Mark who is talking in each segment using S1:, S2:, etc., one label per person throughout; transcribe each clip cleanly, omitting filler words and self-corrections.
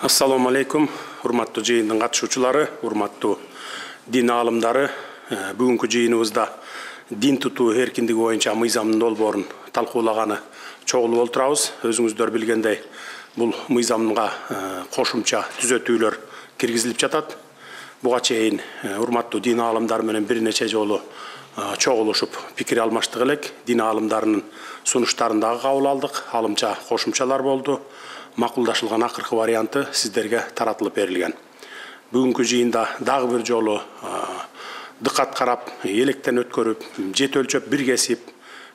S1: Assalamu alaikum, урматтуу жыйындын катышуучулары, урматтуу дин аалымдары. Бүгүнкү жыйыныбызда дин тутуу эркиндиги боюнча мыйзамдын долбоорун талкуулаганы чогулуп олтурабыз. Өзүңүздөр билгендей, бул мыйзамга кошумча түзөтүүлөр киргизилип жатат. Буга чейин урматтуу дин аалымдары менен бир нече жолу чогулушуп пикир алмаштык элек. Дин аалымдарынын сунуштарын дагы кабыл алдык. Алымча кошумчалар болду. Макулдашылган акыркы варианты сиздерге таратылып берилген. Бүгүнкү жыйында дагы бир жолу дыкат карап, электен өткөрүп, жет өлчөп, бир кесип,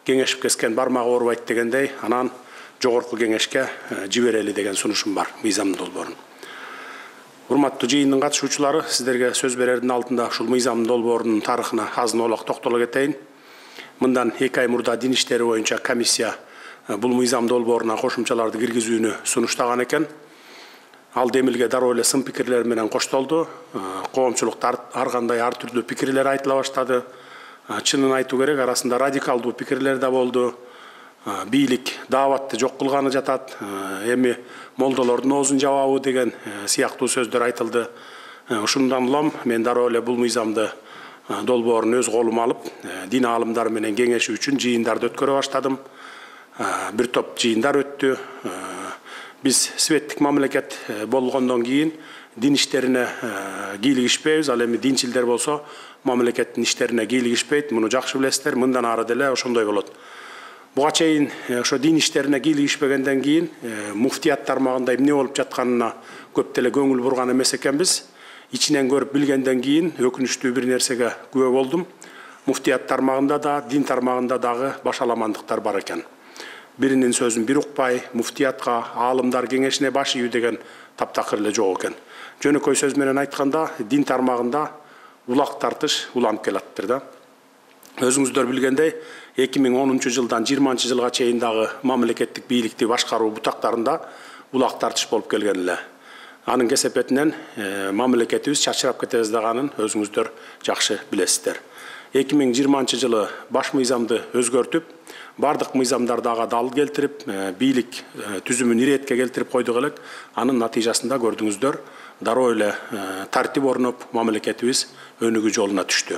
S1: кеңешип кескен бармагы оорубайт дегендей, анан жогорку кеңешке жиберели деген сунушум бар, мыйзамдын долбоорун. Урматтуу жыйындын катышуучулары, сиздерге сөз берердин алдында ушул мыйзамдын долбоорунун тарыхына азын оолак токтоло кетейин. Мындан 2 ай мурда дин иштери боюнча комиссия бул мыйзам долбооруна кошумчаларды киргизүүнү сунуштаган экен. Ал демилге дароо эле сын пикирлер менен коштолду. Коомчулукта ар кандай ар түрдүү пикирлер айтыла баштады. Чынын айтуу керек, арасында радикалдуу пикирлер да болду. Бийлик дааватты жок кылганы жатат, эми молдолордун оозун жабабы деген сыяктуу сөздөр айтылды. Ушундан улам мен дароо эле бул мыйзамды долбоорун өз колума алып, дин аалымдары менен кеңешүү үчүн жыйындарды өткөрө баштадым. Бир топ жыйындар өттү. Биз светтик мамлекет болгондон кийин дин иштерине кийлигишпейбиз. Ал эми динчилдер болсо мамлекеттин иштерине кийлигишпейт. Муну жакшы билесиздер. Мындан ары деле ошондой болот. Буга чейин ошо дин иштерине кийлигишпегенден кийин муфтият тармагында эмне болуп жатканына көп деле көңүл бурган эмес экенбиз. Ичинен көрүп билгенден кийин өкүнүчтүү бир нерсеге күбө болдум. Муфтият тармагында да, дин тармагында дагы башаламандыктар бар экен. Биринин сөзүн бир укпай, муфтиятка, аалымдар кеңешине баш ийүү деген таптакыр эле жок экен. Жөнөкөй сөз менен айтканда, дин тармагында улак тартыш уланып келаттыр да. Өзүңүздөр билгендей, 2010 жылдан 20 жылга чейин дагы мамлекеттик бийликти башкаруу бутактарында улак тартыш болуп келген эле. Анын кесепетинен мамлекетибиз чачырап кетебиздеганын өзүңүздөр жакшы билесиздер. 2020 жылы баш мыйзамды өзгөртүп, бардык мыйзамдарды ага дал келтирип, бийлик түзүмүн иретке келтирип койдук элек. Анын натыйжасында көрдүңүздөр, дароо эле тартип орноп, мамлекетибиз өнүгүү жолуна түштү.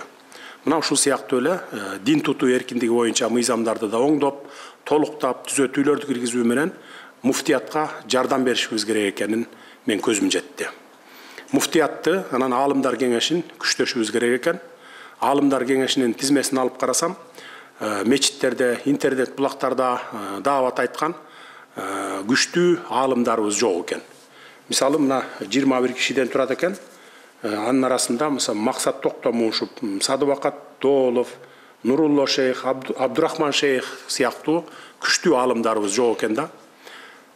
S1: Мына ушул сыяктуу эле дин тутуу эркиндиги боюнча мыйзамдарды да оңдоп, толуктап, түзөтүүлөрдү киргизүү менен муфтиятка жардам беришибиз керек экенин мен көзүм жетти. Муфтиятты, анан аалымдар кеңешин күчтөшүбүз керек экен. Аалымдар кеңешинин тизмесин алып карасам, мечиттерде, интернет булактарда даават айткан күчтүү аалымдарыбыз жок экен. Мисалы, мына 21 кишиден турат экен. Анын арасында мисалы Максат Токтомушев, Садыбакат Доолов, Нурулло шейх, Абдурахман шейх сыяктуу күчтүү аалымдарыбыз жок экен да.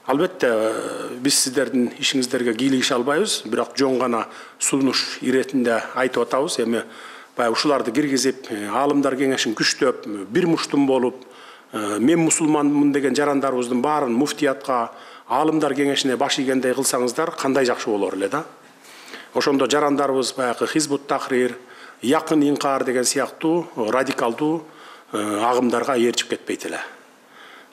S1: Албетте, биз сиздердин ишиңиздерге кийлигише албайбыз, бирок жөн гана сунуш иретинде айтып атабыз. Эми ушуларды киргизип, аалымдар кеңешин күчтөп, бир муштум болуп, мен мусулманмын деген жарандарыбыздын баарын муфтиятка, аалымдар кеңешине баш ийгендей кылсаңыздар, кандай жакшы болор эле да. Ошондо жарандарыбыз баягы Хизбут Тахрир, Якын Инкар деген сыяктуу радикалдуу агымдарга ээрчип кетпейт эле.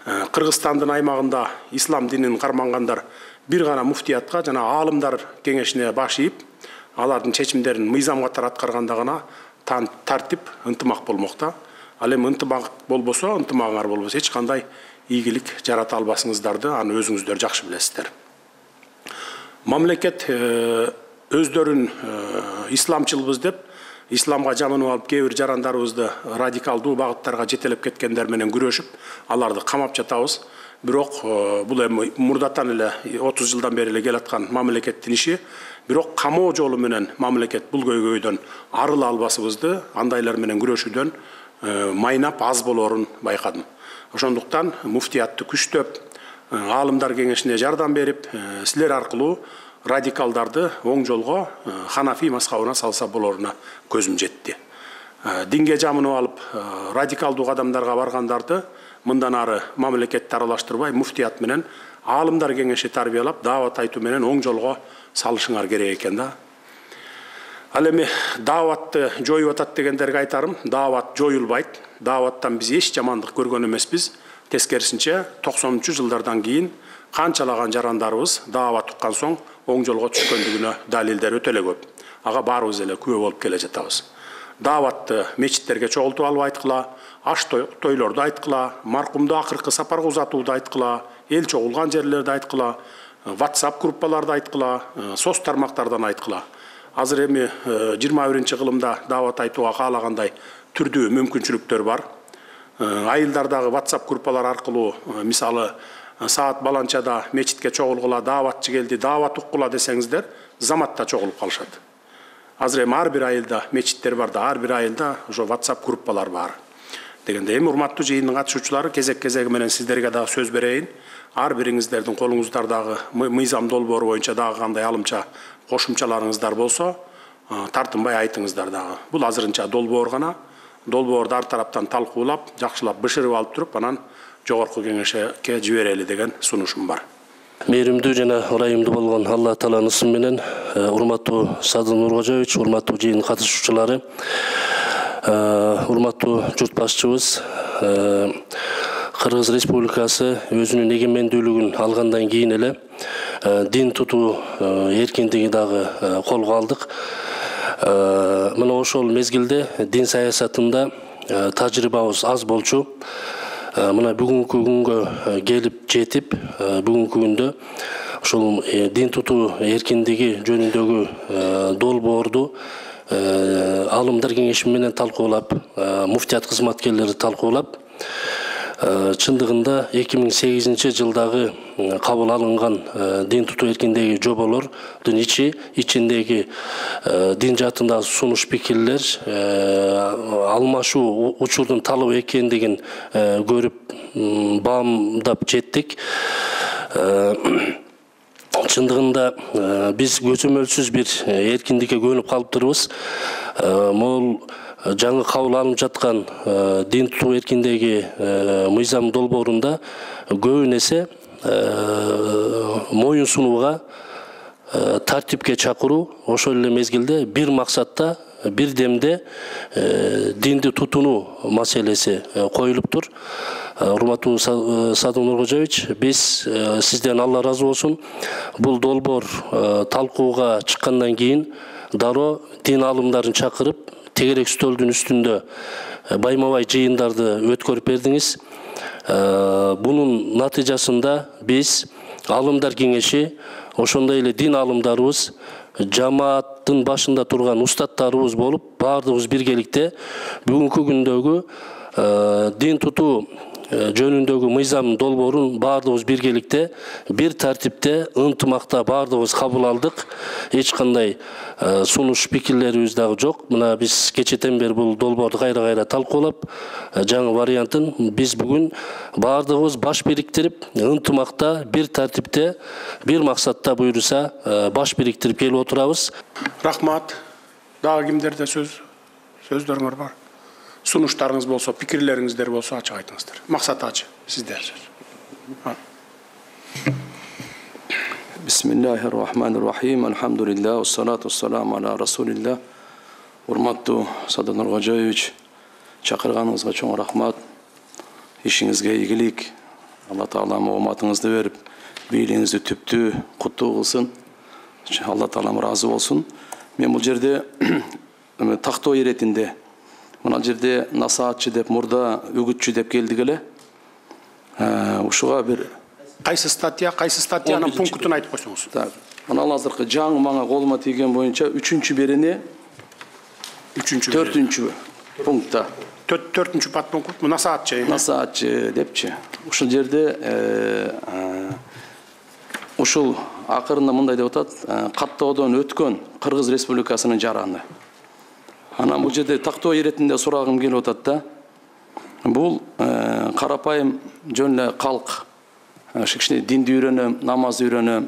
S1: Кыргызстандын аймагында ислам динин кармангандар бир гана муфтиятка жана аалымдар кеңешине баш ийип, алардын чечимдерин мыйзам катары аткарганда гана тартип, ынтымак болмокта. Ал эми ынтымак болбосо, ынтымагыңар болбосо эч кандай ийгилик жарата албасыңыздарды аны өзүңүздөр жакшы билесиздер. Мамлекет өздөрүн исламчылбыз деп, исламга жаманып алып кээ бир жарандарыбызды радикалдуу багыттарга жетелеп кеткендер менен күрөшүп, аларды камап жатабыз. Бирок бул эми мурдатан эле 30 жылдан бери эле келаткан мамлекеттин иши. Бирок камоо жолу менен мамлекет бул көйгөйдөн арыла албасыбызды, андайлар менен күрөшүүдөн майнап аз болорун байкадым. Ошондуктан муфтиятты күчтөп, аалымдар кеңешине жардам берип, силер аркылуу радикалдарды оң жолго Ханафи мазхабына салса болоруна көзүм жетти. Динге жамынып алып, радикалдуу кадамдарга баргандарды мындан ары мамлекетти аралаштырбай, муфтият менен аалымдар кеңеши тарбиялап, даават айтуу менен оң жолго салышыңар керек экен да. Ал эми дааватты жоюп атат дегендерге айтарым, даават жоюлбайт. Дааваттан биз эч жамандык көргөн эмеспиз. Тескерисинче 90-жылдардан кийин Канчалаган жарандарыбыз даават уккан соң оң жолго түшкөндүгүнө далилдер өтө эле көп. Ага баарыбыз эле күбө болуп келе жатабыз. Дааватты мечиттерге чогултуп алып айткыла, аш тойлорду айткыла, маркумду акыркы сапарга узатууду айткыла, эл чогулган жерлерди айткыла, WhatsApp группаларды айткыла, соц тармактардан айткыла. Азыр эми 21-кылымда даават айтууга каалагандай түрдүү мүмкүнчүлүктөр бар. Айылдардагы WhatsApp группалар аркылуу мисалы саат баланчада мечитке чогулгула, дааватчы келди, даават уккула десеңиздер, заматта чогулуп калышат. Азыр эми ар бир айылда мечиттер бар да, ар бир айылда ошо WhatsApp группалар бар. Дегенде эми урматтуу жыйындын катышуучулары кезек-кезеги менен сиздерге дагы сөз берейин. Ар бириңиздердин колуңуздардагы мыйзам долбоору боюнча дагы кандай алымча кошумчаларыңыздар болсо, тартынбай айтыңыздар дагы. Бул азырынча долбоор гана. Долбоорду ар тараптан талкуулап, жакшылап бышырып алып туруп, анан жогорку кеңешке жиберели деген сунушум бар.
S2: Мээримдүү жана ырайымдуу болгон Алла Тааланын ысымы менен, урматтуу Садыр Нуркожоевич, урматтуу жыйын катышуучулары, урматтуу журт башчыбыз, Кыргыз Республикасы өзүнүн эгемендүүлүгүн алгандан кийин эле дин тутуу эркиндиги дагы колго алдык. Мына ошол мезгилде дин саясатында тажрыйбабыз аз болчу. Мына бүгүнкү күнгө келип жетип, бүгүнкү күндө ошол дин тутуу эркиндиги жөнүндөгү долбоорду алымдар кеңеши менен талкуулап, муфтият кызматкерлери талкуулап, чындыгында 2008 жылдагы кабыл алынган дин тутуу эркиндиги жоболордун ичиндеги дин жаатындагы сунуш пикирлер алмашуу учурдун талап экендигин көрүп баамдап жеттик. Чындыгында биз көзөмөлсүз бир эркиндикке көнүп калыптырбыз. Могул жаңы кабыл алынып жаткан дин тутуу эркиндиги мыйзам долбоорунда көбүн эсе моюн сунууга, тартипке чакыруу, ошол эле мезгилде бир максатта, бир демде динди тутунуу маселеси коюлуптур. Урматтуу Садыр Нуркожоевич, биз сизден Алла ыраазы болсун. Бул долбоор талкууга чыккандан кийин дароо дин алымдарын чакырып, тегерек стөлдүн үстүндө байма-бай жыйындарды өткөрүп бердиңиз. Бунун натыйжасында биз алымдар кеңеши, ошондой эле дин алымдарыбыз, жамааттын башында турган устаттарыбыз болуп, баардыгыбыз биргеликте бүгүнкү күндөгү дин тутуу жөнүндөгү мыйзам долбоорун баардыгыбыз биргеликте, бир тартипте, ынтымакта баардыгыбыз кабыл алдык. Эч кандай сунуш пикирлерибиз дагы жок. Мына биз кечетен бери бул долбоорду кайра талкуулап, жаңы вариантын биз бүгүн баардыгыбыз баш бириктирип, ынтымакта, бир тартипте, бир максатта буйруса баш бириктирип келип отурабыз.
S1: Рахмат. Дагы кимдерде сөздөрүңөр бар? Сунуштарыңыз болсо, пикирлериңиздер болсо ачык айтыңыздар. Максат ачы, сиздер сөз.
S3: Бисмиллахир-рахманир-рахим. Алхамдулиллах, уссалату уссаламу аля расулиллах. Урматтуу Садыр Нуркожоевич, чакырганыңызга чоң рахмат. Ишиңизге ийгилик. Алла Таалам ооматыңызды берип, бийлигиңизди түптүү куттуу кылсын. Алла Таалам ыраазы болсун. Мен бул жерде тактоо иретинде мына жерде насаатчы деп, мурда үгүтчү деп келдик эле. Ушуга бир
S1: кайсы статьянын пунктун айтып койсоңуз.
S3: Мына азыркы жаңы мага колума тийген боюнча 3-чү берене 4-чү пунктта.
S1: 4-чү подпункт насаатчы.
S3: Насаатчы депчи. Ушул жерде ушул акырында мындай деп атат, каттоодон өткөн Кыргыз Республикасынын жараны. Анан бул жерде тактоо иретинде сурагым келип атат да. Бул карапайым жөн эле калк, кичине динди үйрөнөм, намазды үйрөнөм,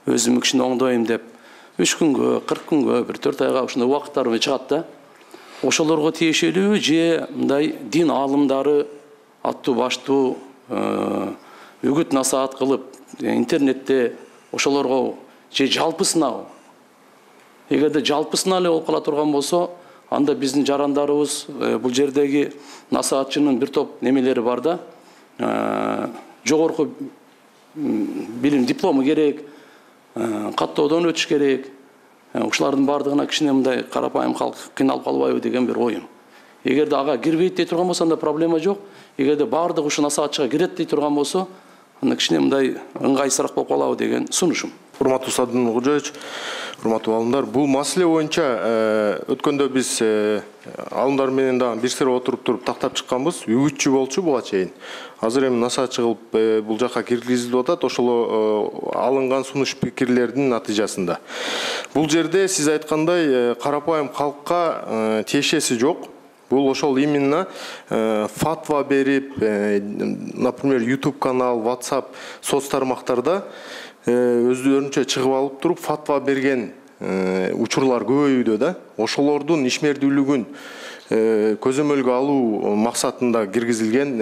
S3: өзүм кичине оңдойм деп 3 күнгө, 40 күнгө, бир 4 айга ушундай убакыттар чыгат да. Ошолорго тиешелүү же мындай дин алымдары аттуу баштуу үгүт насаат кылып, интернетте ошолорго же жалпысына, эгерде жалпысына эле болуп кала турган болсо, анда биздин жарандарыбыз бул жердеги насаатчынын бир топ немелери бар да, жогорку билим диплому керек, каттоодон өтүш керек. Ушулардын бардыгына кичине мындай карапайым калк кыйналып калбайбы деген бир оюм. Эгерде ага кирбейт дей турган болсо анда проблема жок. Эгерде бардыгы ушу насаатчыга кирет дей турган болсо, анда кичине мындай ыңгайсыраак болуп калабы деген сунушум.
S4: Урматтуу Садын Кожоевич, урматтуу алымдар, бул маселе боюнча өткөндө биз алымдар менен дагы бир сыйра отуруп туруп тактап чыкканбыз, үгүтчү болчу буга чейин. Азыр эми насаатчы кылып бул жака киргизилип атат, ошол алынган сунуш пикирлердин натыйжасында. Бул жерде сиз айткандай карапайым калкка тиешеси жок. Бул ошол именно фатва берип, например, YouTube канал, WhatsApp, соц тармактарда өздөрүнчө чыгып алып туруп фатва берген учурлар көбөйүүдө да. Ошолордун ишмердүүлүгүн көзөмөлгө алуу максатында киргизилген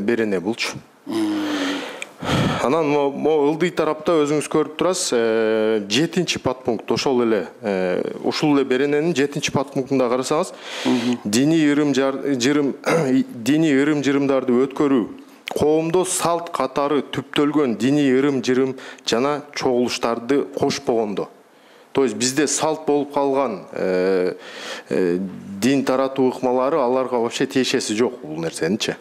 S4: берене булчу. Анан могу ылдый тарапта өзүңүз көрүп турасыз, 7-чи подпункт ошол эле ушул эле берененин 7-чи подпунктунда карасаңыз, диний ырым-жырымдарды өткөрүү, коомдо салт катары түптөлгөн диний ырым-жырым жана чогулуштарды кошпогондо. То есть бизде салт болуп калган дин таратуу ыкмалары аларга вообще тиешеси жок бул нерсеничи.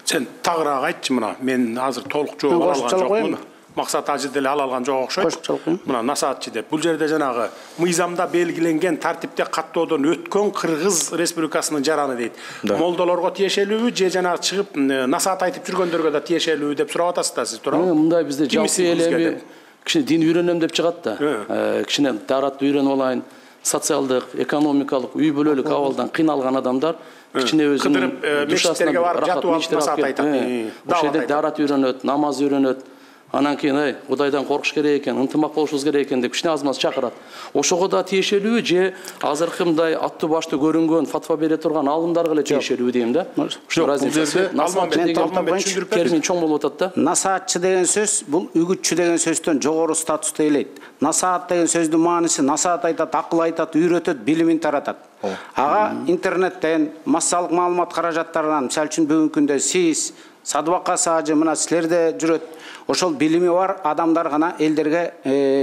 S1: Сен тагыраак айтчы мына, мен азыр толук жооп ала алган жокмун. Максат ажы деле ала алган жок окшойт. Мына насаатчы деп. Бул жерде жанагы мыйзамда белгиленген тартипте каттоодон өткөн Кыргыз Республикасынын жараны дейт. Молдолорго тиешелүүбү же жанагы чыгып насаат айтып жүргөндөргө да тиешелүүбү деп сурап атасыз да сиз, туурабы?
S3: Мындай бизде жалпы эле кичине дин үйрөнөм деп чыгат да. Кичине таратты үйрөнүп алайын, социалдык, экономикалык, үй бүлөлүк абалдан кыйналган адамдар кичине өзүнүн
S1: мешиттерге барып жатып алып насаат айтат.
S3: Ошол жерде дарат үйрөнөт, намаз үйрөнөт. Анан кийин Кудайдан коркуш керек экен, ынтымак болушубуз керек экен деп кичине аз-маз чакырат. Ошого да тиешелүү же азыркы мындай аттуу баштуу көрүнгөн фатва бере турган алымдарга эле тиешелүү дейм да.
S4: Ошол разница.
S3: Термин чоң болуп атат да.
S5: Насаатчы деген сөз бул үгүтчү деген сөздөн жогору статусту ээлейт. Насаат деген сөздүн мааниси насаат айтат, акыл айтат, үйрөтөт, билимин таратат. Ага интернеттен массалык маалымат каражаттарынан, мисалы үчүн бүгүнкү күндө сиз, Садыбакка Сажы мына силерде жүрөт. Ошол билими бар адамдар гана элдерге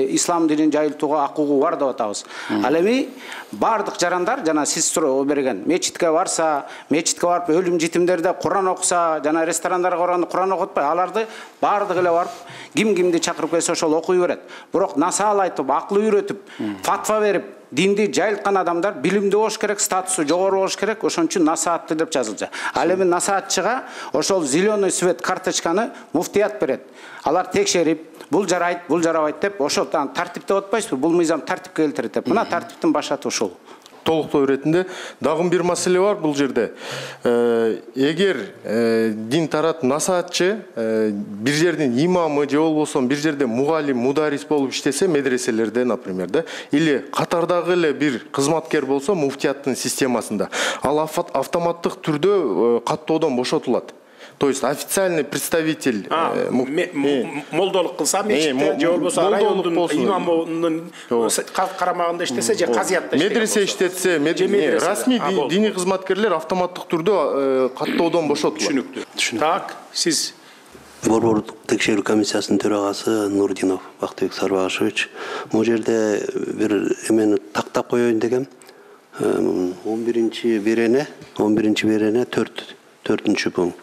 S5: ислам динин жайылтууга акугу бар деп атабыз. Ал эми бардык жарандар жана сиз суроо берген мечитке барса, мечитке барып өлүм житимдерде Куран окуса, жана ресторандарга барганда Куран окутпай, аларды бардык эле барып кимди чакырып келсе ошол окуй берет. Бирок насаал айтып, акыл үйрөтүп, фатва берип, динди жайылткан адамдар билимдүү болуш керек, статусу жогору болуш керек, ошон үчүн насаатты деп жазылчу. Ал эми насаатчыга ошол зеленый свет карточканы муфтият берет. Алар текшерип, бул жарайт, бул жарабайт деп, ошол тартипте отпайсызбы? Бул мыйзам тартипке келтирет деп. Мына тартиптин башаты ушул.
S4: Толуктоо иретинде дагы бир маселе бар бул жерде. Эгер дин тарат насаатчы бир жердин имамы же болбосо бир жерде мугалим, мударис болуп иштесе, медреселерде, например, да, или катардагы эле бир кызматкер болсо, муфтияттын системасында, ал автоматтык түрдө каттоодон бошотулат. То есть официальный представитель
S1: молдолук кылса мечитте же болбосо райондун имамынын карамагында иштесе же казиятта иштесе,
S4: медресе иштетсе, расмий диний кызматкерлер автоматтык түрдө каттоодон бошотулат.
S1: Түшүнүктүү. Так, сиз
S6: Борбордук текшерүү комиссиясынын төрагасы Нурдинов Бактыбек Сарбагашевич, бул жерде бир эмени тактап коеюн дегем. 11-чи берене 4-чү пункт.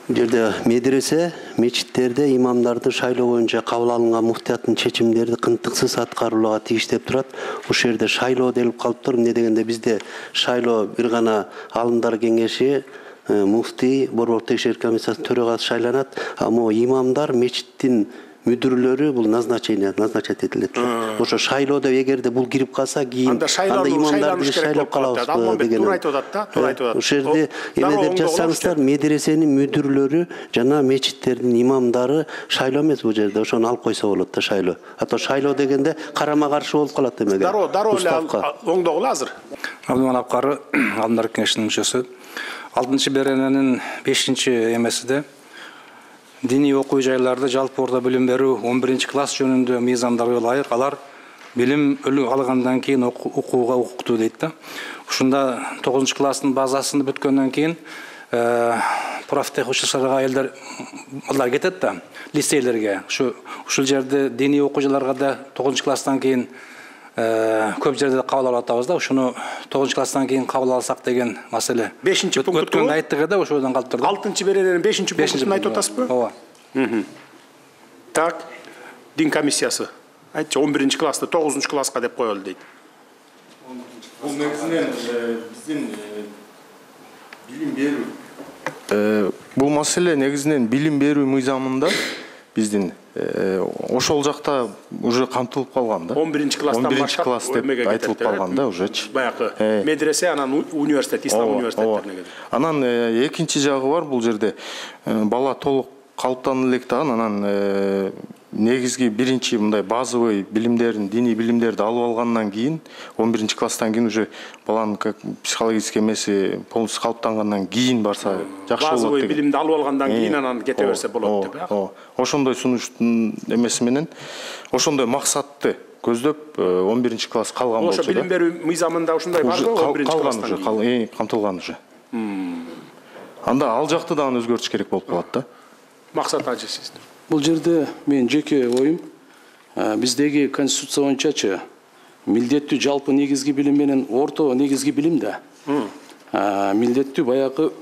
S6: Жерде медресе, мечиттерде имамдарды шайлоо боюнча кабыл алынган муфтияттын чечимдерди кынтыксыз аткарууга тийиш деп турат. Ошол жерде шайлоо делип калыптыр. Эмне дегенде бизде шайлоо бир гана алымдар кеңеши, муфтий, борбордук текшерүү комиссиясынын төрагасы шайланат. А могу имамдар, мечиттин мүдүрлөрү бул назначать этилет. Ошо шайлоодо эгерде бул кирип калса, кийин анда имамдарды шайлап калабызбы деген.
S1: Туура айтып атат да, туура айтып атат.
S6: Ошол жерде эме деп жазсаңыздар, медресенин мүдүрлөрү жана мечиттердин имамдары шайлоо эмес бул жерде, ошону алып койсо болот да шайлоо. А то шайлоо дегенде карама каршы болуп калат эмеге.
S1: Дароо эле оңдогулу азыр.
S7: Абдыман Апкары, Алдындар кеңешинин мүчөсү. 6-чы берененин 5-чи эмесиде диний окуу жайларда жалпы орто билим берүү 11-чи класс жөнүндө мыйзамдарга ылайык алар билим алгандан кийин окууга укуктуу дейт да. Ушунда 9-чы класстын базасын бүткөндөн кийин профтехучилищаларга аялдар балдар кетет да, лицейлерге. Ушул жерде диний окуучуларга да 9 класстан кийин көп жерде кабыл алып атабыз да, ушуну 9 класстан кийин кабыл алсак деген маселе.
S1: 5-пункт
S7: өткөндө айттык да, ошодон калып турду.
S1: 6-беренин 5-пунктун айтып атасызбы?
S7: Ооба.
S1: Так, дин комиссиясы. Айтчы 11 класста 9 класска деп коелу дейт.
S4: Бул негизинен биздин билим берүү. Бул маселе негизинен билим берүү мыйзамында биздин ошол жакта уже камтылып калган да.
S1: 11 класстан баштап
S4: класс деп айтылып калган да уже.
S1: Баягы медресе, анан университет, ислам университеттерине кетет.
S4: Анан экинчи жагы бар, бул жерде бала толук калыптанып элек дагы анан негизги биринчи мындай базовый билимдерин, диний билимдерди алып алгандан кийин 11 класстан кийин уже баланын психологический эмеси полностью калыптангандан кийин барса жакшы болот.
S1: Базовый билимди алып алгандан кийин анан кете берсе болот деп.
S4: Ошондой сунуштун эмеси менен ошондой максатты көздөп 11 класс калган болчу.
S1: Ошо билим берүү мыйзамында ушундай барбы 11 класстан
S4: кийин? Камтылган уже. Анда ал жакты дагы өзгөртүш керек болуп калат да.
S1: Максат ажы сиз.
S3: Бұл жерде мен жеке ойым, биздеги конституция боюнча милдеттүү жалпы негизги билим менен орто негизги билим да. Милдеттүү баягы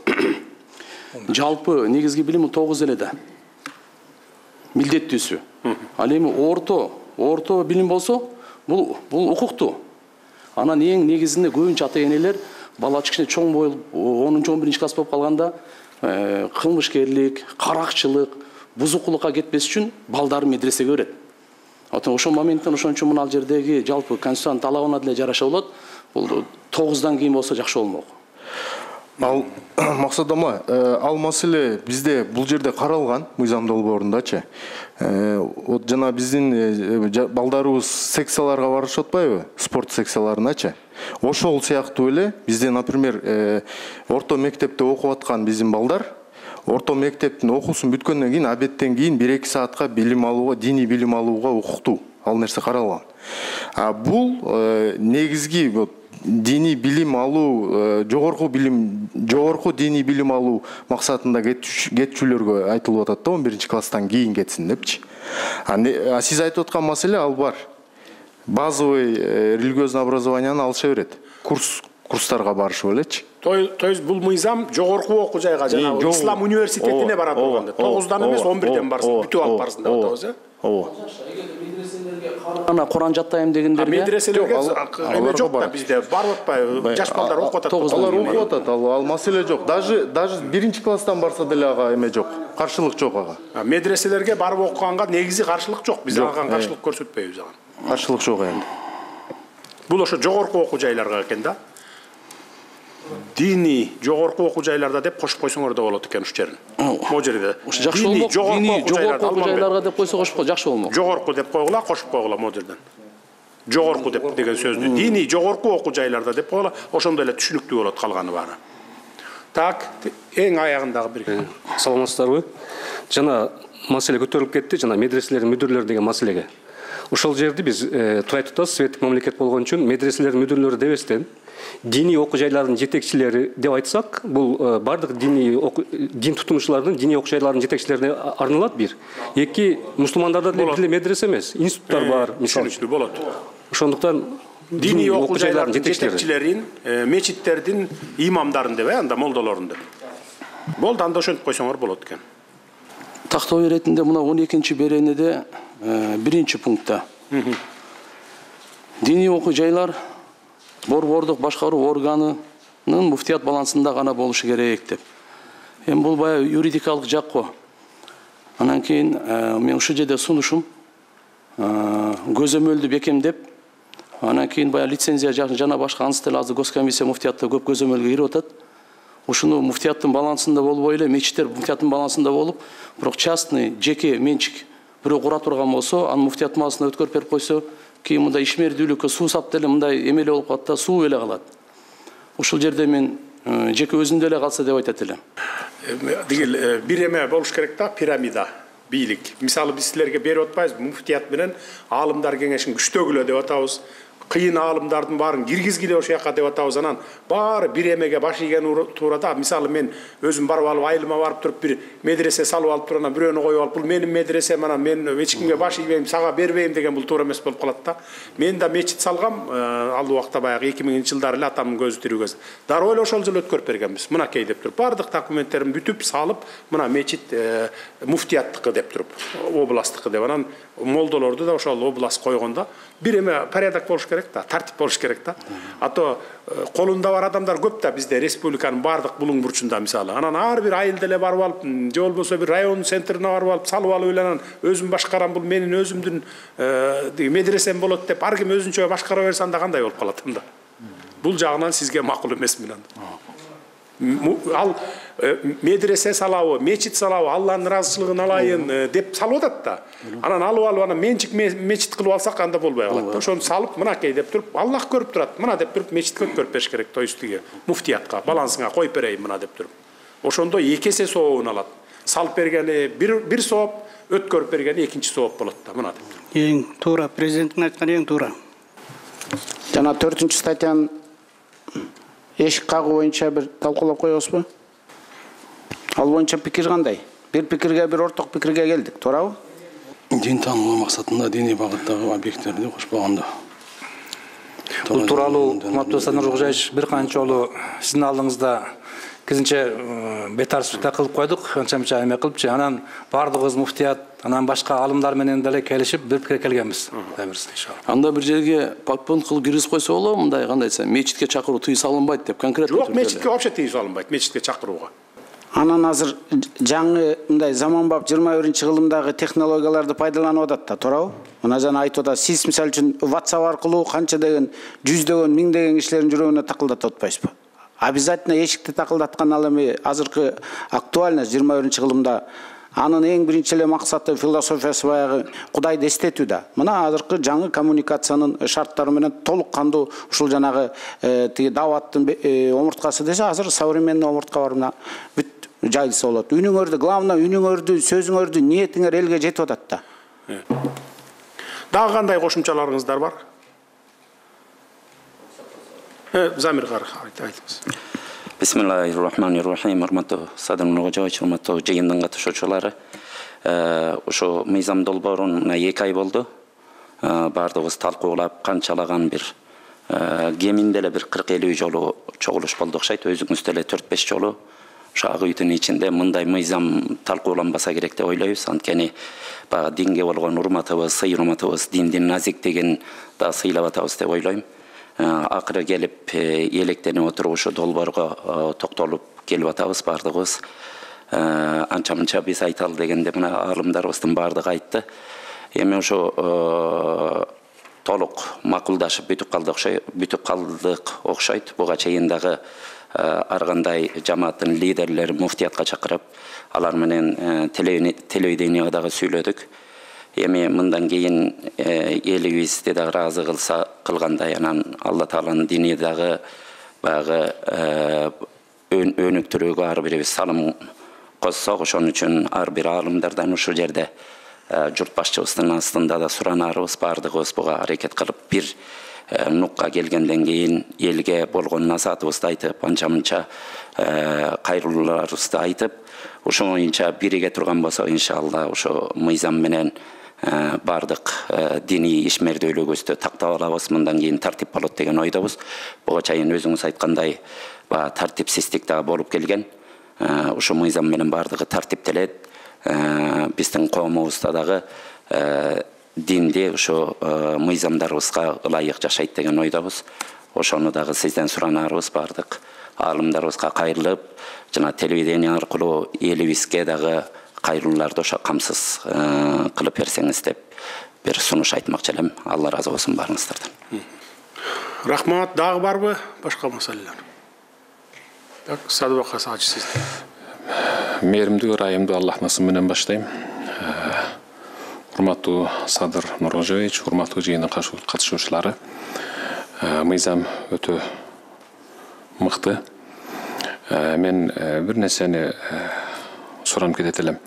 S3: жалпы негизги билим 9 эле да. Милдеттүүсү. Ал эми орто билим болсо, бул укуктуу. Анан эң негизинде көбүнчө ата-энелер бала кичине чоң болуп 10-11 класс болуп калганда кылмышкерлик, каракчылык, бузукулукка кетпес үчүн балдарын медресеге берет. Ошол моменттен ошон үчүн мына жердеги жалпы конституциянын талабына деле жараша болот. Бул 9-дан кийин болсо жакшы болмок.
S4: Ал максат амла, ал маселе бизде бул жерде каралган мыйзам долбоорундачы. Вот жана биздин балдарыбыз секцияларга барышып атпайбы? Спорт секцияларыначы. Ошол сыяктуу эле бизде, например, орто мектепте окуп аткан биздин балдар орто мектептин окуусун бүткөндөн кийин абеттен кийин 1-2 саатка билим алууга, диний билим алууга укуктуу. Ал нерсе каралган. Бул негизги диний билим алуу, жогорку диний билим алуу максатында кетчүлөргө айтылып атат да, 11 класстан кийин кетсин депчи. Сиз айтып аткан маселе ал бар. Базовый религиозный образованияны алыша берет. Курстарга барышып элечи.
S1: То есть бул мыйзам жогорку окуу жайга жана ислам университетине бара турганда 9-дан эмес 11-ден барсын, бүтүп алып барсын деп атабыз, э?
S3: Ооба. Ана Куран жаттайм дегендерге
S1: медреселерге эме жок да бизде, барып атпайбы, жаш балдар окуп атат.
S4: Алар окуп атат, ал маселе жок. Даже 1 класстан барса деле ага эме жок. Каршылык жок ага.
S1: Медреселерге барып окуганга негизи каршылык жок. Биз ага каршылык көрсөтпөйбүз ага.
S4: Каршылык жок энди.
S1: Бул ошо жогорку окуу жайларга экен да. Дини жогорку окуу жайларда деп кошуп койсоңор да болот экен ушул жерин. Могу жерде.
S3: Жакшы болмок. Дини жогорку окуу жайларга деп койсо кошуп жакшы болмок.
S1: Жогорку деп койгула, кошуп койгула могу жерден. Жогорку деп деген сөздү дини жогорку окуу жайларда деп койгула, ошондой эле түшүнүктүү болот калганы баары. Так, эң аягындагы бир.
S8: Саламатсыздарбы? Жана маселе көтөрүлүп кетти, жана медреселердин мүдүрлөрү деген маселеге. Ошол жерди биз турай тутабыз, светтик мамлекет болгон үчүн медреселердин мүдүрлөрү дебестен диний окуу жайлардын жетекчилери деп айтсак, бул бардык дин тутумчулардын диний окуу жайлардын жетекчилерине арналат бир. Эки, мусулмандарда деле медресе эмес, институттар бар, мисалы.
S1: Болот.
S8: Ошондуктан
S1: диний окуу жайлардын жетекчилерин, мечиттердин имамдарын деп, анда молдолорун деп. Болду, анда ошентип койсоңор болот экен.
S3: Тактоо иретинде мына 12-чи беренеде 1-чи пунктта. Диний окуу жайлар борбордук башкаруу органынын муфтият балансында гана болушу керек деп. Эми бул бая юридикалык жак го. Анан кийин мен ушул жерде сунушум көзөмөлдү бекемдеп, анан кийин бая лицензия жана башка анстел азыр госкомиссия муфтиятта көп көзөмөлгө кирип атат. Ушуну муфтияттын балансында болбой эле, мечиттер муфтияттын балансында болуп, бирок частный, жеке менчик бирөө кура турган болсо, анын муфтият маалысына өткөрүп берип койсо, кийин мындай ишмердүүлүккө суу сап деле мындай эмеле болуп калат да, суу эле калат. Ушул жерде мен жеке өзүндө эле калса деп айтат элем.
S1: Дегил бир эме болуш керек да, пирамида, бийлик. Мисалы биз силерге берип атпайбызбы, муфтият менен аалымдар кеңешин күчтөгүлө деп атабыз. кыйын аалымдардын баарын киргизгиле ошол жака деп атабыз. Анан баары бир эмеге баш ийген туурада. Мисалы мен өзүм барып алып айылыма барып туруп бир медресе салып алып туруп анан бирөөнү коюп алып бул менин медресем, анан мен эч кимге баш ийбейм, сага бербейм деген бул туура эмес болуп калат да. Мен да мечит салгам, ал убакта баягы 2000-жылдары эле атамдын көзү тирүү кез. Дароо эле ошол жылы өткөрүп бергенбиз. Мынакей деп туруп баардык документтерин бүтүп салып, мына мечит муфтияттыкы деп туруп, областтыкы деп. Анан молдолорду да ошол област койгондо бир эме порядок болуш керек да, тартип болуш керек да. А то колунда бар адамдар көп да бизде республиканын баардык булуң бурчунда мисалы. Анан ар бир айылда эле барып алып, же болбосо бир район центрине барып алып, салып алып эле анан өзүм башкарам, бул менин өзүмдүн медресем болот деп ар ким өзүнчө башкара берсе анда кандай болуп калат анда. Бул жагынан сизге макул эмес мен анда. Ал медресе салабы, мечит салабы, Алланын ыраазычылыгын алайын деп салып атат да. Анан алып анан менчик мечит кылып алсак анда болбой калат да. Ошону салып мынакей деп туруп, Аллах көрүп турат. Мына деп туруп мечитке өткөрүп бериш керек, то есть муфтиятка, балансыңа коюп берейин мына деп туруп. Ошондо эки эсе сообун алат. Салып бергени бир сооп, өткөрүп бергени экинчи сооп болот да, мына деп.
S9: Эң туура, президенттин айтканы эң туура.
S5: Жана 4-чү статьянын эшик кагуу боюнча бир талкуулап коебузбу? Ал боюнча пикир кандай? Бир пикирге, бир орток пикирге келдик, туурабы?
S3: Дин таануу максатында диний багыттагы объекттерди кошпогондо.
S7: Бул тууралуу урматтуу Садыр Нуркожаевич бир канча жолу сиздин алдыңызда кизинче бетарчылыкта кылып койдук, канча эме кылыпчы. Анан баардыгыбыз муфтият, анан башка алымдар менен деле келишип бир пикирге келгенбиз. Иншалла.
S3: Анда бир жерге подпункт кылып киргизип койсо болобу, мындай кандай десем, мечитке чакыруу тыюу салынбайт деп конкретно.
S1: Жок, мечитке вообще тыюу салынбайт, мечитке чакырууга.
S5: Анан азыр жаңы мындай заманбап 21-кылымдагы технологияларды пайдаланып атат да, туурабы? Мына жана айтып атат, сиз мисалы үчүн WhatsApp аркылуу канча деген, жүздөгөн, миңдеген кишилердин жүрөгүнө такылдатып атпайсызбы? Обязательно эшикти такылдаткан ал эми азыркы актуальность 21-кылымда анын эң биринчи эле максаты, философиясы баягы Кудайды эстетүү да. Мына азыркы жаңы коммуникациянын шарттары менен толук кандуу ушул жанагы тиги даваттын омурткасы десе, азыр современный омуртка бар мына бүт жайылса болот. Үнүңөрдү, главное үнүңөрдү, сөзүңөрдү, ниетиңер элге жетип атат да.
S1: Дагы кандай кошумчаларыңыздар бар? Замир кары айтыңыз.
S10: Бисмиллахиррахманиррахим. Урматтуу Садыр Нуркожаевич, урматтуу жыйындын катышуучулары. Ошо мыйзам долбоорун 2 ай болду. Бардыгыбыз талкуулап, канчалаган бир кеминде эле бир 40-50 жолу чогулуш болду окшойт. Өзүңүз деле 4-5 жолу ошо үйтүн ичинде мындай мыйзам талкууланбаса керек деп ойлойбуз. Анткени баягы динге болгон урматыбыз, сый урматыбыз, диндин назиктигин да сыйлап атабыз деп ойлойм. Акыры келип электенип отуруп ушу долбоорго токтолуп келип атабыз бардыгыбыз. Анча-мынча биз айталы дегенде мына аалымдарыбыздын бардыгы айтты. Эми ошо толук макулдашып бүтүп калдык окшойт. Буга чейин дагы ар кандай жамааттын лидерлери муфтиятка чакырып, алар менен телевидениеге дагы сүйлөдүк. Эми мындан кийин элибизди дагы ыраазы кылгандай, анан Алла Тааланын дини дагы баягы өнүктүрүүгө ар бирибиз салым коссок, ошон үчүн ар бир аалымдардан ушул жерде журт башчыбыздын астында да суранарыбыз, бардыгыбыз буга аракет кылып бир нукка келгенден кийин элге болгон насаатыбызды айтып, анча-мынча кайрылууларыбызды айтып, ошо боюнча бириге турган болсок, иншалла ошо мыйзам менен бардык диний ишмердүүлүгүбүздү тактап алабыз, мындан кийин тартип болот деген ойдобуз. Буга чейин өзүңүз айткандай тартипсиздик дагы болуп келген. Ошо мыйзам менен бардыгы тартиптелет. Биздин коомубузда дагы динди ошо мыйзамдарыбызга ылайык жашайт деген ойдобуз. Ошону дагы сизден суранарыбыз, бардык аалымдарыбызга кайрылып, жана телевидение аркылуу элибизге дагы кайрылууларды ошо камсыз кылып берсеңиз деп бир сунуш айтмакчы элем. Алла ыраазы болсун баарыңыздардан.
S1: Рахмат. Дагы барбы башка маселелер? Так, Садыбек Асач сиз.
S11: Мээримдүү, ырайымдуу Аллахтын менен баштайм. Урматтуу Садыр Нуркожаевич, урматтуу жыйындын катышуучулары. Мыйзам өтө мыкты. Мен бир нерсени суранып кетет элем.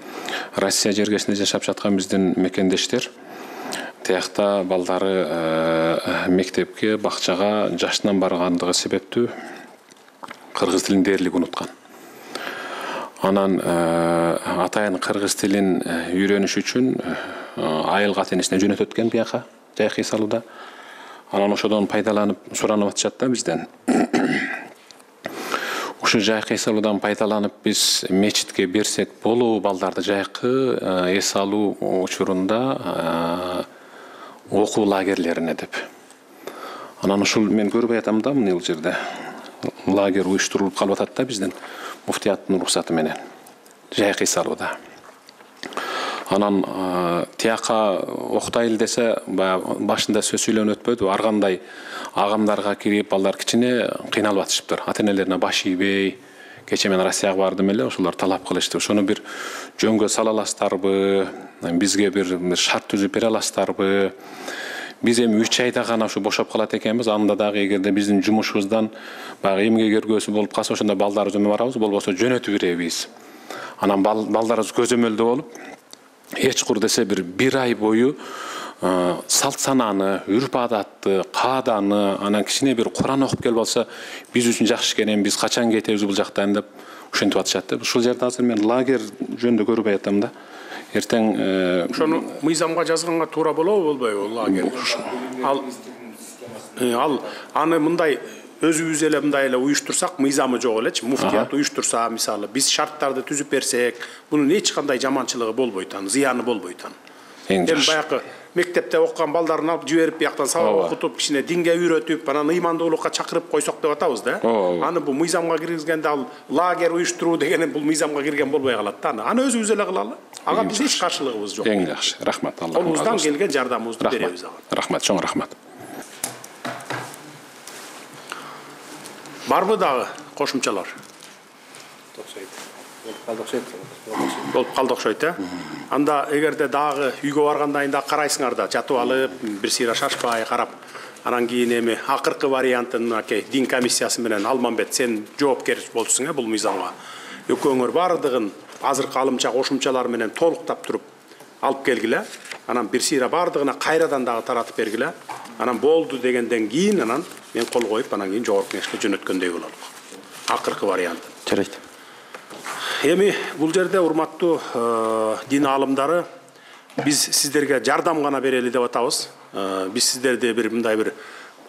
S11: Россия жергесинде жашап жаткан биздин мекендештер тиякта балдары мектепке, бакчага жаштан баргандыгы себептүү кыргыз тилин дээрлик унуткан. Анан атайын кыргыз тилин үйрөнүш үчүн айыл катенесине жөнөтөт экен бияка, жайкы салууда. Анан ошодон пайдаланып суранып атышат да бизден. Ушу жайкы салуудан пайдаланып биз мечитке берсек болобу балдарды жайкы эс алуу учурунда окуу лагерлерине деп. Анан ушул мен көрбөй атам да мына жерде лагерь уюштурулуп калып атат да бизден муфтияттын уруксаты менен жайкы салууда. Анан тияка октайлы десе башында сөз сүйлөнүп өтпөдү. Ар кандай агамдарга кирип балдар кичине кыйналып атышыптыр. Ата-энелерине баш ийбей, кече мен Россияга бардым эле, ошолор талап кылышты. Ошону бир жөнгө сала аласыздарбы? Бизге бир шарт түзүп бере аласыздарбы? Биз эми 3 айда гана ушу бошоп калат экенбиз. Анда дагы эгерде биздин жумушубуздан баягы эмгек эргөөсү болуп калса, ошондо балдар өзүнө барабыз, болбосо жөнөтүп беребиз. Анан балдарыбыз көзөмөлдө болуп, эч кур десе бир ай бою салт сананы, үрп адатты, кааданы, анан кичине бир Куран окуп келип алса, биз үчүн жакшы экен, биз качан кетебиз бул жактан деп ушинтип атышат. Ушул жерде азыр мен лагерь жөнүндө көрбөй атам да. Эртең
S1: ошону мыйзамга жазганга туура болобу, болбойбу лагерь? Ал аны мындай өзүбүз эле мындай эле уюштурсак, мыйзамы жок элечи, муфтият уюштурса, мисалы, биз шарттарды түзүп берсек, бунун эч кандай жаманчылыгы болбойт, зыяны болбойт. Эми баягы мектепте окуган балдарын алып жиберип, бияктан сабак окутуп, кичине динге үйрөтүп, анан ыймандуулукка чакырып койсок деп атабыз да. Аны бул мыйзамга киргизгенде ал лагерь уюштуруу деген бул мыйзамга кирген болбой калат да. Аны өзүбүз эле кылалы. Ага биз эч каршылыгыбыз жок.
S11: Эң жакшы. Рахмат. Алла
S1: колубуздан келген жардамыбызды беребиз ага.
S11: Рахмат, чоң рахмат.
S1: Барбы дагы кошумчалар? Болуп калды окшойт, э? Анда эгерде дагы үйгө баргандан да карайсыңар да, жатып алып, бир сыйра шашпай карап, анан кийин эми акыркы вариантын дин комиссиясы менен Алмамбет сен жоопкер болчусуң бул мыйзамга. Экөөңөр бардыгын азыркы алымча кошумчалар менен толуктап туруп алып келгиле. Анан бир сыйра бардыгына кайрадан дагы таратып бергиле. Анан болду дегенден кийин анан мен кол коюп, анан кийин жогорку кеңешке жөнөткөндөй бололук. Акыркы вариант.
S10: Жарайт.
S1: Эми бул жерде урматтуу дин аалымдары, биз сиздерге жардам гана берели деп атабыз. Биз сиздерди бир мындай бир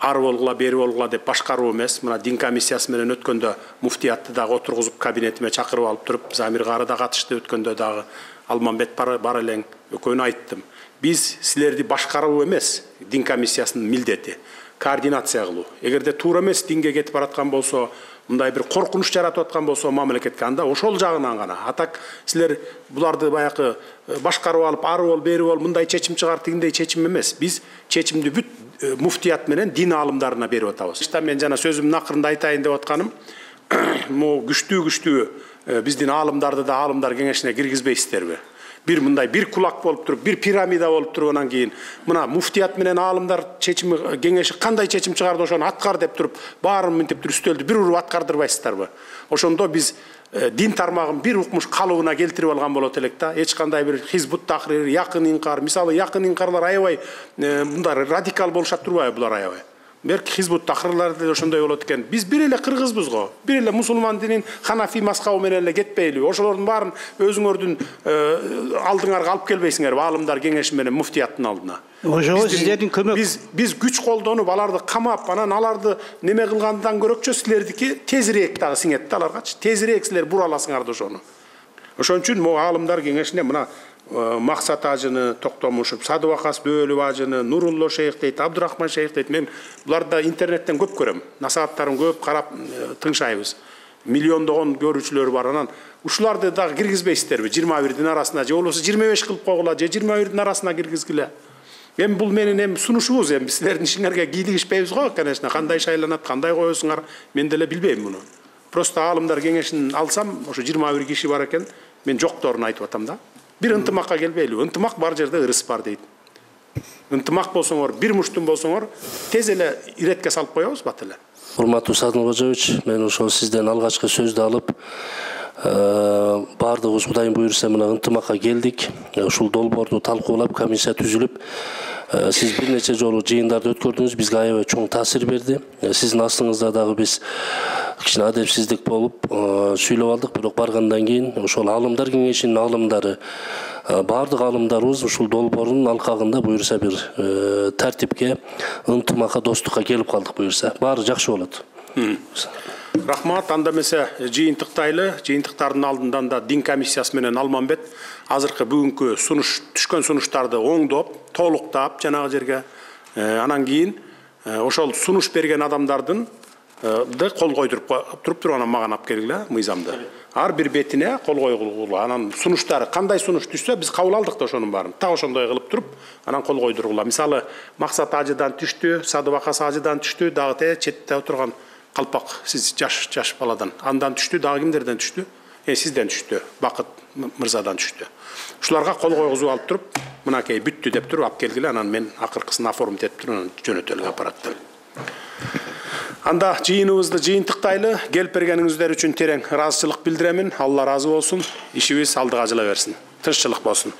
S1: ар болгула, бери болгула деп башкаруу эмес. Мына дин комиссиясы менен өткөндө муфтиятты дагы отургузуп кабинетиме чакырып алып туруп, Замир Кары да катышты өткөндө дагы, Алмамбет бар элең, экөөнү айттым. Биз силерди башкаруу эмес, дин комиссиясынын милдети, координация кылуу. Эгерде туура эмес динге кетип бараткан болсо, мындай бир коркунуч жаратып аткан болсо мамлекетке, анда ошол жагынан гана. Атак силер буларды баягы башкарып алып, ары бол, бери бол, мындай чечим чыгар, тигиндей чечим эмес. Биз чечимди бүт муфтият менен дин аалымдарына берип атабыз. Мен жана сөзүмдүн акырында айтайын деп атканым, могу күчтүү биздин аалымдарды да аалымдар кеңешине киргизбейсиздерби? Бир мындай бир кулак болуп туруп, бир пирамида болуп туруп, анан кийин мына муфтият менен аалымдар чечими кеңеши кандай чечим чыгарды ошону аткар деп туруп, баарын мынтип туруп үстөлдү бир уруп аткардырбайсыздарбы? Ошондо биз дин тармагын бир укмуш калыбына келтирип алган болот элек да. Эч кандай бир хизбут тахрир, якын инкар, мисалы якын инкарлар аябай мындай радикал болушат турбайбы булар аябай? Берки хизбут тахрирлар да ошондой болот экен. Биз бир эле кыргызбыз го. Бир эле мусулман динин ханафи мазхабы менен эле кетпейли. Ошолордун баарын өзүңөрдүн алдыңарга алып келбейсиңерби? Аалымдар кеңеши менен муфтияттын алдына.
S9: Ошого сиздердин көмөк.
S1: Биз күч колдонуп аларды камап, анан аларды неме кылгандан көрөкчө силердики тезирээк дагы сиңет да аларгачы. Тезирээк силер бура аласыңар да ошону. Ошон үчүн могу аалымдар кеңешине мына Максат ажыны, Токтомушев, Садыбакас Бөлүп ажыны, Нурулло шейх дейт, Абдурахман шейх дейт. Мен буларды интернеттен көп көрөм. Насааттарын көп карап тыңшайбыз. Миллиондогон көрүүчүлөр бар. Анан ушуларды дагы киргизбейсиздерби? 21-дин арасына же болбосо 25 кылып койгула, же 21-дин арасына киргизгиле. Эми бул менин эми сунушубуз, эми силердин ишиңерге кийлигишпейбиз го, конечно. Кандай шайланат, кандай коесуңар, мен деле билбейм муну. Просто аалымдар кеңешин алсам, ошо 21 киши бар экен, мен жокторун айтып атам да. Бир ынтымакка келбейли. Ынтымак бар жерде ырыс бар дейт. Ынтымак болсоңор, бир муштун болсоңор, тез эле иретке салып коебуз бат эле.
S2: Урматтуу Садыр Кожоевич, мен ошол сизден алгачкы сөздү алып, бардыгыбыз Кудайым буйрса мына ынтымакка келдик. Ушул долбоорду талкуулап, комиссия түзүлүп, Siz bir neçe жолу жыйындарды өткөрдүңүз, бизге аябай чоң таасир берди. Сиздин астыңызда дагы биз кичине адепсиздик болуп сүйлөп алдык, бирок баргандан кийин ошол аалымдар кеңешинин аалымдары, баардык аалымдарыбыз ушул долбоордун алкагында буюрса бир тартипке, ынтымакка, достукка келип калдык буюрса. Баары жакшы болот.
S1: Рахмат. Анда месе жыйынтыктайлы, жыйынтыктардын алдынан да дин комиссиясы менен Алмамбет азыркы бүгүнкү сунуш түшкөн сунуштарды оңдоп, толуктап жанагы жерге анан кийин ошол сунуш берген адамдардын кол койдуруп туруп анан мага алып келгиле мыйзамды. Ар бир бетине кол койгула. Анан сунуштары кандай сунуш түшсө биз кабыл алдык да ошонун баарын. Так ошондой кылып туруп, анан кол койдургула. Мисалы, Максат ажыдан түштү, Садыбакас ажыдан түштү, дагы четте отурган Калпак, сиз жаш баладан. Андан түштү, дагы кимдерден түштү? Сизден түштү, Бакыт мырзадан түштү. Ушуларга кол койгузуп алып туруп, мынакей бүттү деп туруп алып келгиле, анан мен акыркысын оформить этип туруп, анан жөнөтөлгө аппараттан. Анда жыйыныбызды жыйынтыктайлы, келип бергениңиздер үчүн терең ыраазычылык билдиремин. Алла ыраазы болсун. Ишибиз алдыга жыла берсин. Тынччылык болсун.